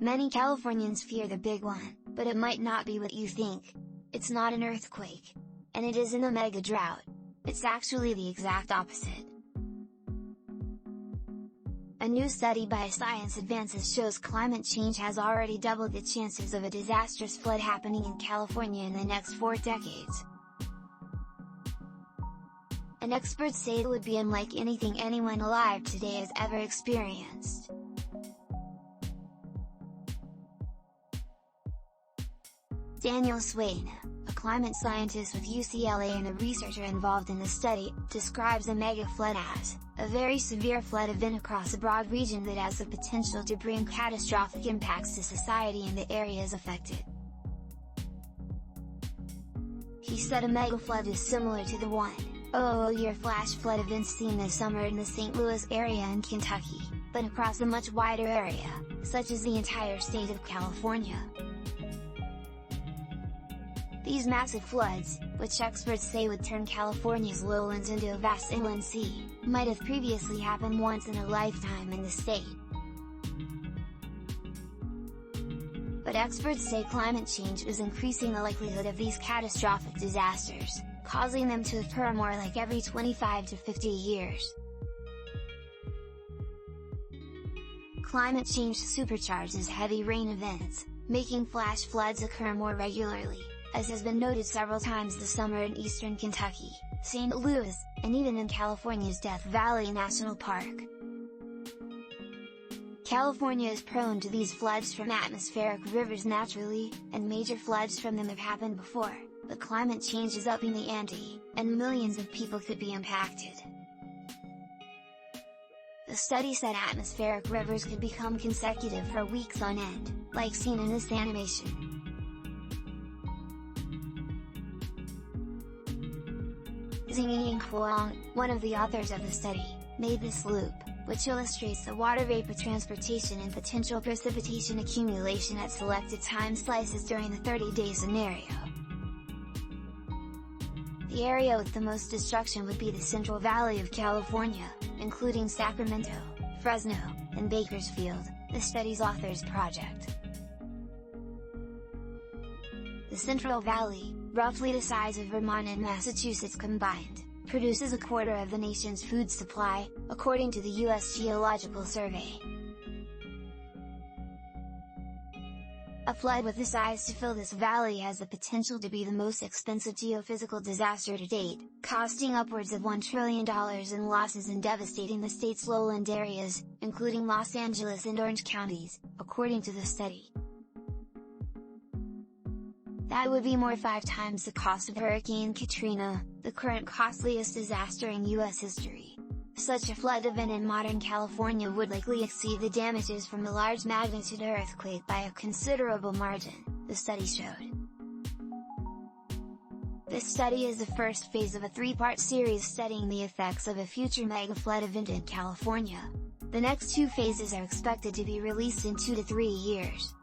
Many Californians fear the big one, but it might not be what you think. It's not an earthquake. And it isn't a mega drought. It's actually the exact opposite. A new study by Science Advances shows climate change has already doubled the chances of a disastrous flood happening in California in the next 4 decades. And experts say it would be unlike anything anyone alive today has ever experienced. Daniel Swain, a climate scientist with UCLA and a researcher involved in the study, describes a megaflood as a very severe flood event across a broad region that has the potential to bring catastrophic impacts to society and the areas affected. He said a megaflood is similar to the 1.00-year flash flood events seen this summer in the St. Louis area in Kentucky, but across a much wider area, such as the entire state of California. These massive floods, which experts say would turn California's lowlands into a vast inland sea, might have previously happened once in a lifetime in the state. But experts say climate change is increasing the likelihood of these catastrophic disasters, causing them to occur more like every 25 to 50 years. Climate change supercharges heavy rain events, making flash floods occur more regularly, as has been noted several times this summer in eastern Kentucky, St. Louis, and even in California's Death Valley National Park. California is prone to these floods from atmospheric rivers naturally, and major floods from them have happened before, but climate change is upping the ante, and millions of people could be impacted. The study said atmospheric rivers could become consecutive for weeks on end, like seen in this animation. Xingying Huang, one of the authors of the study, made this loop, which illustrates the water vapor transportation and potential precipitation accumulation at selected time slices during the 30-day scenario. The area with the most destruction would be the Central Valley of California, including Sacramento, Fresno, and Bakersfield, the study's authors project. The Central Valley, roughly the size of Vermont and Massachusetts combined, produces a quarter of the nation's food supply, according to the US Geological Survey. A flood with the size to fill this valley has the potential to be the most expensive geophysical disaster to date, costing upwards of $1 trillion in losses and devastating the state's lowland areas, including Los Angeles and Orange counties, according to the study. That would be more 5 times the cost of Hurricane Katrina, the current costliest disaster in US history. Such a flood event in modern California would likely exceed the damages from a large magnitude earthquake by a considerable margin, the study showed. This study is the first phase of a 3-part series studying the effects of a future megaflood event in California. The next 2 phases are expected to be released in 2 to 3 years.